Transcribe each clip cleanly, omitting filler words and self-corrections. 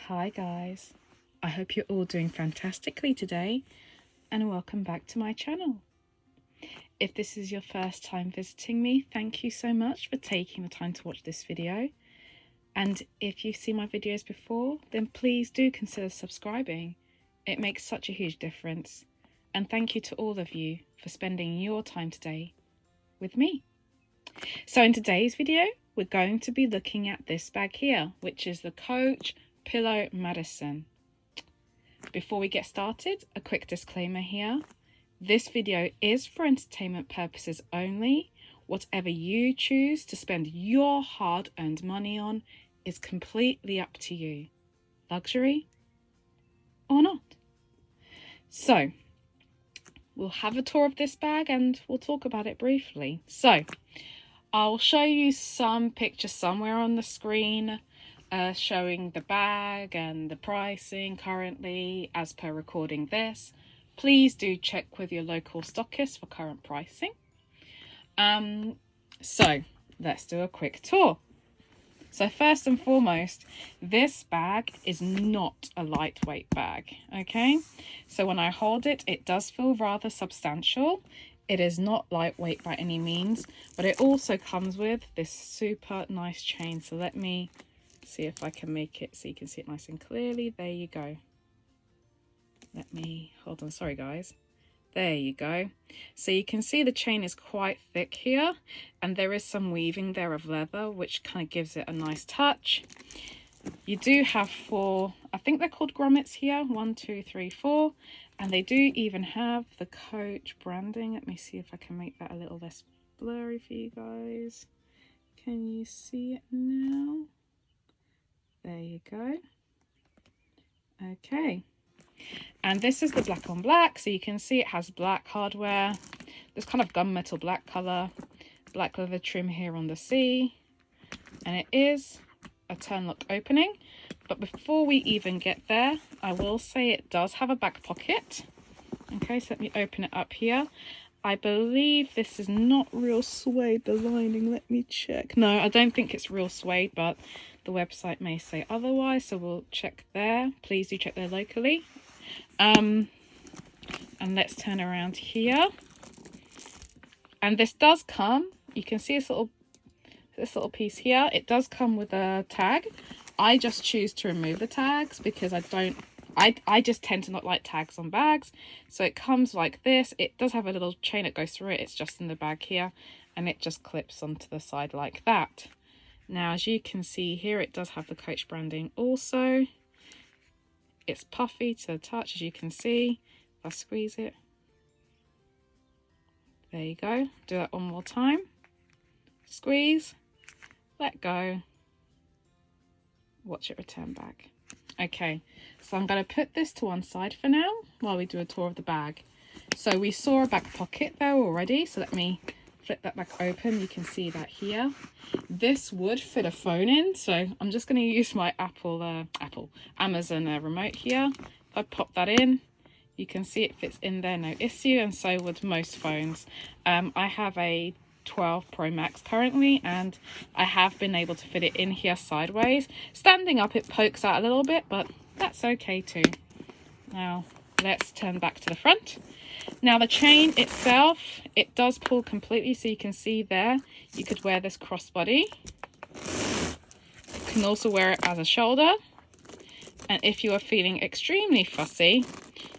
Hi guys, I hope you're all doing fantastically today and welcome back to my channel. If this is your first time visiting me, thank you so much for taking the time to watch this video. And if you've seen my videos before, then please do consider subscribing. It makes such a huge difference. And thank you to all of you for spending your time today with me. So in today's video, we're going to be looking at this bag here, which is the Coach Pillow Madison. Before we get started, a quick disclaimer here. This video is for entertainment purposes only. Whatever you choose to spend your hard-earned money on is completely up to you. Luxury or not. So, we'll have a tour of this bag and we'll talk about it briefly. So, I'll show you some pictures somewhere on the screen showing the bag and the pricing currently as per recording this. Please do check with your local stockist for current pricing. So let's do a quick tour. So first and foremost, this bag is not a lightweight bag, okay? So when I hold it, it does feel rather substantial. It is not lightweight by any means, but it also comes with this super nice chain. So let me see if I can make it so you can see it nice and clearly. There you go. Let me hold on, sorry guys. There you go. So you can see the chain is quite thick here, and there is some weaving there of leather, which kind of gives it a nice touch. You do have 4, I think they're called grommets here, 1, 2, 3, 4, and they do even have the Coach branding. Let me see if I can make that a little less blurry for you guys. Can you see it now? There you go. Okay. And this is the black on black, so you can see it has black hardware, this kind of gunmetal black colour, black leather trim here on the C, and it is a turn lock opening. But before we even get there, I will say it does have a back pocket. Okay, so let me open it up here. I believe this is not real suede, the lining, let me check. No, I don't think it's real suede, but the website may say otherwise, so we'll check there. Please do check there locally. And let's turn around here. And this does come, you can see this little piece here. It does come with a tag. I just choose to remove the tags because I just tend to not like tags on bags. So it comes like this. It does have a little chain that goes through it. It's just in the bag here, and it just clips onto the side like that. Now, as you can see here, it does have the Coach branding also. It's puffy to the touch, as you can see. If I squeeze it. There you go. Do that one more time. Squeeze. Let go. Watch it return back. Okay, so I'm going to put this to one side for now while we do a tour of the bag. So we saw a back pocket there already, so let me flip that back open. You can see that here. This would fit a phone in, so I'm just going to use my Amazon remote here. If I pop that in, you can see it fits in there, no issue, and so would most phones. I have a 12 Pro Max currently, and I have been able to fit it in here sideways. Standing up, it pokes out a little bit, but that's okay too. Now, let's turn back to the front. Now the chain itself, it does pull completely, so you can see there, you could wear this crossbody. You can also wear it as a shoulder. And if you are feeling extremely fussy,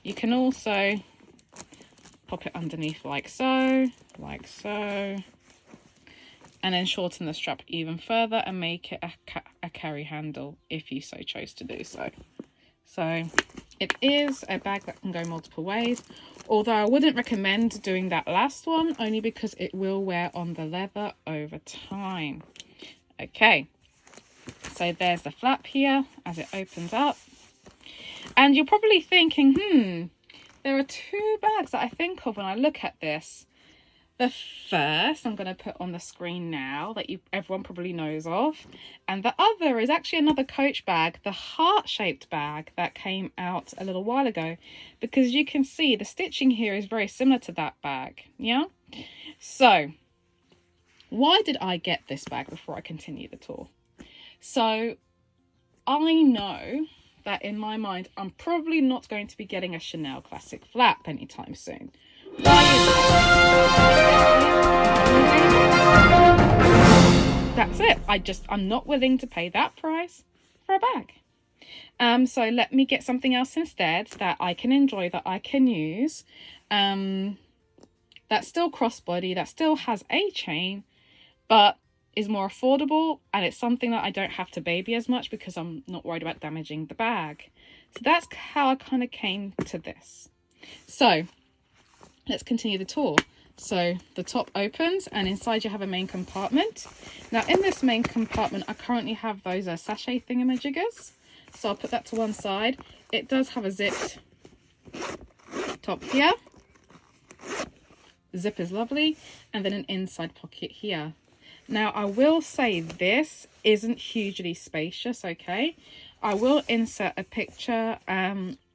you can also pop it underneath like so, and then shorten the strap even further and make it a carry handle if you so chose to do so. So it is a bag that can go multiple ways, although I wouldn't recommend doing that last one, only because it will wear on the leather over time. Okay, so there's the flap here as it opens up. And you're probably thinking, there are 2 bags that I think of when I look at this. The first I'm going to put on the screen now that everyone probably knows of, and the other is actually another Coach bag, the heart-shaped bag that came out a little while ago, because you can see the stitching here is very similar to that bag. Yeah, so why did I get this bag before I continue the tour? So I know that in my mind, I'm probably not going to be getting a Chanel Classic Flap anytime soon. Why is that? That's it. I'm not willing to pay that price for a bag. So let me get something else instead that I can enjoy, that I can use. That's still crossbody, that still has a chain, but is more affordable, and it's something that I don't have to baby as much because I'm not worried about damaging the bag. So that's how I kind of came to this. So let's continue the tour. So the top opens and inside you have a main compartment. Now in this main compartment, I currently have those sachet thingamajiggers. So I'll put that to one side. It does have a zipped top here. The zip is lovely. And then an inside pocket here. Now I will say this isn't hugely spacious, okay? I will insert a picture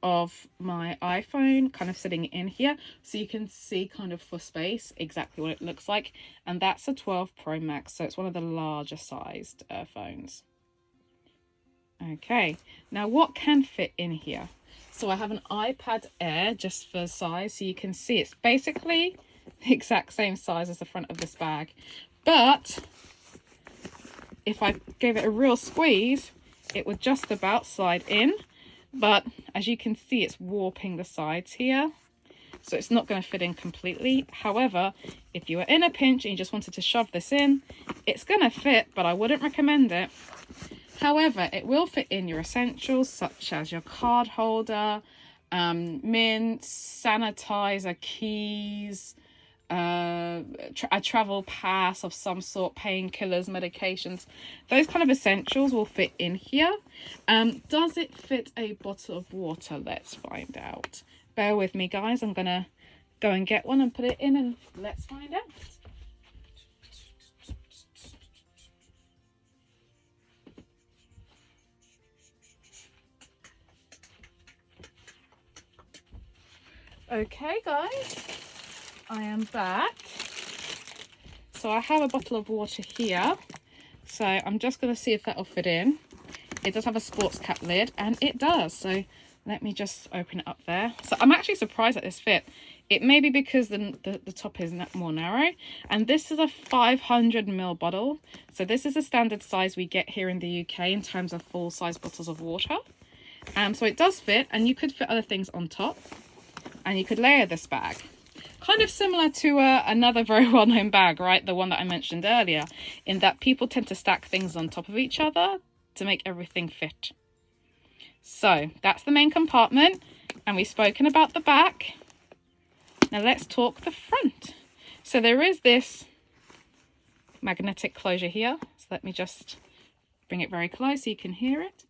of my iPhone kind of sitting in here so you can see kind of for space exactly what it looks like. And that's a 12 Pro Max, so it's one of the larger sized phones. Okay, now what can fit in here? So I have an iPad Air just for size, so you can see it's basically the exact same size as the front of this bag. But if I gave it a real squeeze, it would just about slide in. But as you can see, it's warping the sides here, so it's not going to fit in completely. However, if you were in a pinch and you just wanted to shove this in, it's going to fit, but I wouldn't recommend it. However, it will fit in your essentials such as your card holder, mints, sanitizer, keys, a travel pass of some sort, painkillers, medications. Those kind of essentials will fit in here. Does it fit a bottle of water? Let's find out. Bear with me, guys. I'm gonna go and get one and put it in, and let's find out. Okay, guys, I am back. So I have a bottle of water here. So I'm just going to see if that'll fit in. It does have a sports cap lid, and it does. So let me just open it up there. So I'm actually surprised at this fit. It may be because the top is more narrow. And this is a 500 ml bottle. So this is the standard size we get here in the UK in terms of full size bottles of water. So it does fit, and you could fit other things on top. And you could layer this bag. Kind of similar to another very well-known bag, right? The one that I mentioned earlier, in that people tend to stack things on top of each other to make everything fit. So that's the main compartment, and we've spoken about the back. Now let's talk the front. So there is this magnetic closure here. So let me just bring it very close so you can hear it.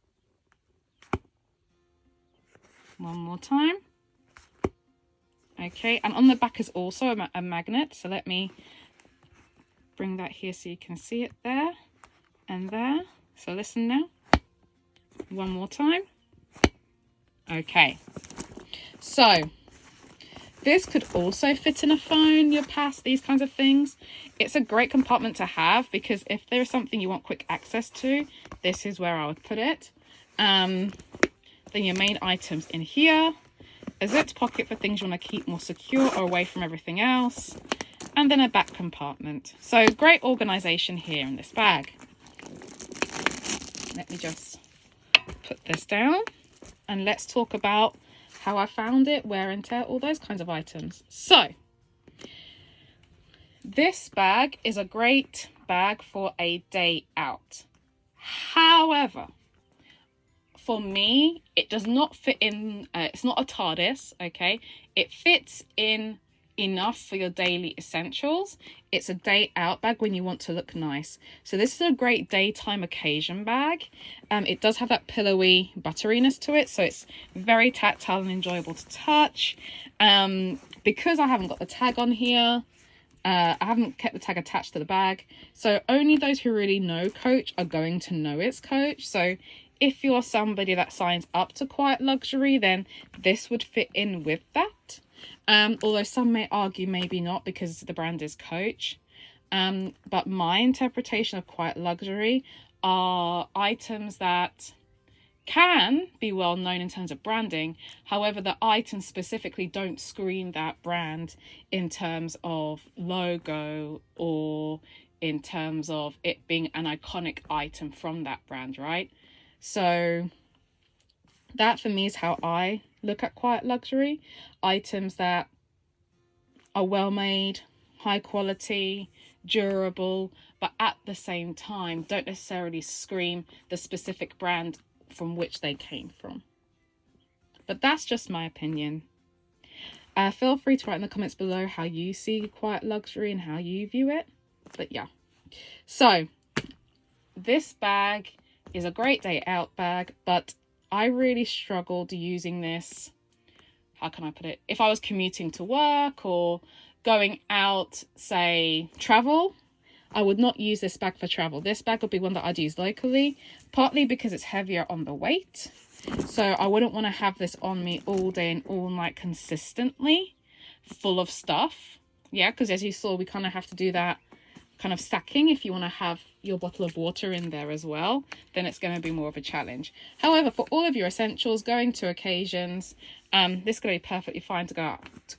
One more time. Okay, and on the back is also a magnet, so let me bring that here so you can see it there and there. So listen now, one more time. Okay, so this could also fit in a phone, your pass, these kinds of things. It's a great compartment to have because if there is something you want quick access to, this is where I would put it. Then your main items in here. A zipped pocket for things you want to keep more secure or away from everything else, and then a back compartment. So great organization here in this bag. Let me just put this down and let's talk about how I found it, wear and tear, all those kinds of items. So this bag is a great bag for a day out. However, for me, it does not fit in, it's not a TARDIS, okay? It fits in enough for your daily essentials. It's a day out bag when you want to look nice. So this is a great daytime occasion bag. It does have that pillowy butteriness to it, so it's very tactile and enjoyable to touch. Because I haven't got the tag on here, I haven't kept the tag attached to the bag, so only those who really know Coach are going to know it's Coach. So if you're somebody that signs up to quiet luxury, then this would fit in with that. Although some may argue maybe not because the brand is Coach. But my interpretation of quiet luxury are items that can be well known in terms of branding. However, the items specifically don't scream that brand in terms of logo or in terms of it being an iconic item from that brand, right? So that for me is how I look at quiet luxury. Items that are well made, high quality, durable, but at the same time don't necessarily scream the specific brand from which they came from. But that's just my opinion. Feel free to write in the comments below how you see quiet luxury and how you view it. But yeah, so this bag is a great day out bag, but I really struggled using this, how can I put it, if I was commuting to work or going out, say travel. I would not use this bag for travel. This bag would be one that I'd use locally, partly because it's heavier on the weight. So I wouldn't want to have this on me all day and all night consistently, full of stuff. Yeah, because as you saw, we kind of have to do that kind of stacking. If you want to have your bottle of water in there as well, then it's going to be more of a challenge. However, for all of your essentials, going to occasions, this is going to be perfectly fine to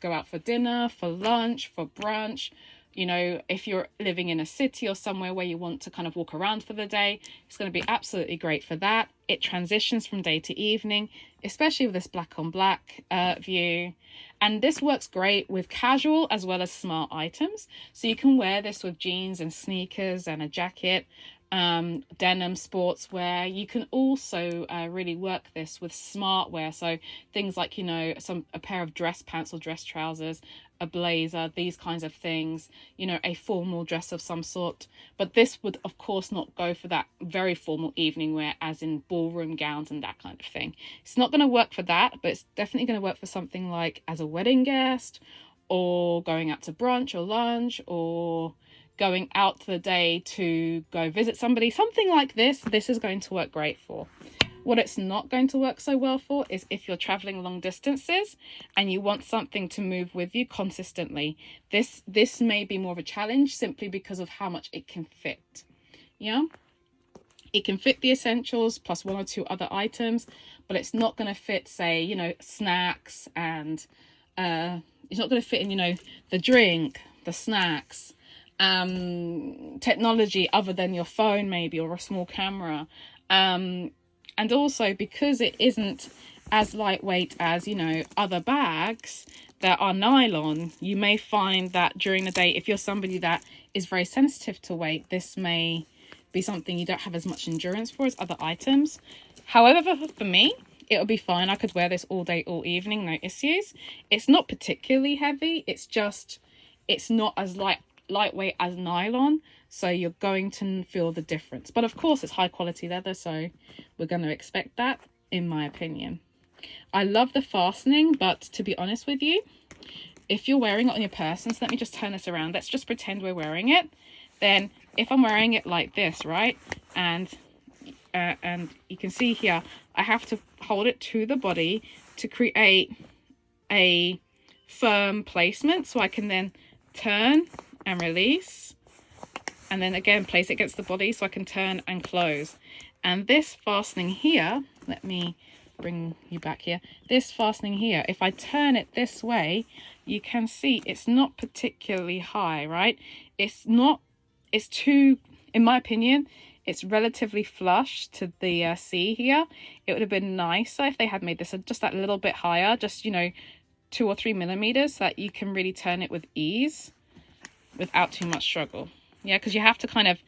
go out for dinner, for lunch, for brunch. You know, if you're living in a city or somewhere where you want to kind of walk around for the day, it's going to be absolutely great for that. It transitions from day to evening, especially with this black on black view. And this works great with casual as well as smart items. So you can wear this with jeans and sneakers and a jacket, denim sportswear. You can also really work this with smart wear. So things like, you know, a pair of dress pants or dress trousers, a blazer, these kinds of things, you know, a formal dress of some sort. But this would of course not go for that very formal evening wear, as in ballroom gowns and that kind of thing. It's not going to work for that, but it's definitely going to work for something like as a wedding guest, or going out to brunch or lunch, or going out to the day to go visit somebody. Something like this is going to work great for. What it's not going to work so well for is if you're traveling long distances and you want something to move with you consistently. This may be more of a challenge simply because of how much it can fit. Yeah, it can fit the essentials plus one or two other items, but it's not going to fit, say, you know, snacks, and it's not going to fit in, you know, the drink, the snacks, technology other than your phone maybe, or a small camera. And also because it isn't as lightweight as, you know, other bags that are nylon, you may find that during the day, if you're somebody that is very sensitive to weight, this may be something you don't have as much endurance for as other items. However, for me, it'll be fine. I could wear this all day, all evening, no issues. It's not particularly heavy. It's just, it's not as lightweight as nylon, so you're going to feel the difference. But of course it's high quality leather, so we're going to expect that, in my opinion. I love the fastening, but to be honest with you, if you're wearing it on your person, so let me just turn this around, let's just pretend we're wearing it, then if I'm wearing it like this, right, and you can see here I have to hold it to the body to create a firm placement, so I can then turn and release, and then again place it against the body so I can turn and close. And this fastening here, let me bring you back here, this fastening here, if I turn it this way, you can see it's not particularly high, right? It's too, in my opinion, it's relatively flush to the C here. It would have been nicer if they had made this just that little bit higher, just, you know, 2 or 3 millimeters, so that you can really turn it with ease without too much struggle. Yeah, because you have to kind of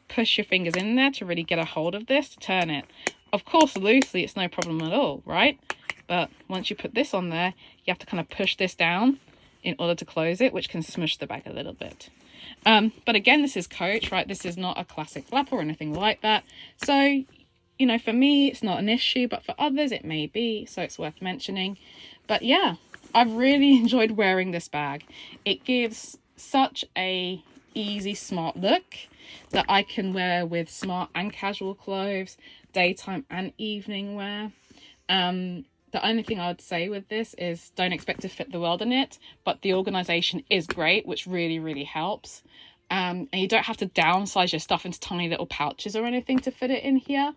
push your fingers in there to really get a hold of this to turn it. Of course, loosely, it's no problem at all, right? But once you put this on there, you have to kind of push this down in order to close it, which can smush the bag a little bit. But again, this is Coach, right? This is not a classic flap or anything like that. So, you know, for me, it's not an issue, but for others, it may be. So it's worth mentioning. But yeah, I've really enjoyed wearing this bag. It gives such a easy, smart look that I can wear with smart and casual clothes, daytime and evening wear. The only thing I would say with this is don't expect to fit the world in it, but the organization is great, which really, really helps. And you don't have to downsize your stuff into tiny little pouches or anything to fit it in here.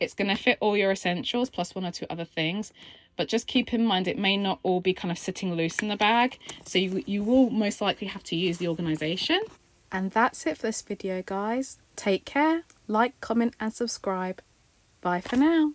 It's going to fit all your essentials plus 1 or 2 other things. But just keep in mind, it may not all be kind of sitting loose in the bag. So you will most likely have to use the organisation. And that's it for this video, guys. Take care, like, comment and subscribe. Bye for now.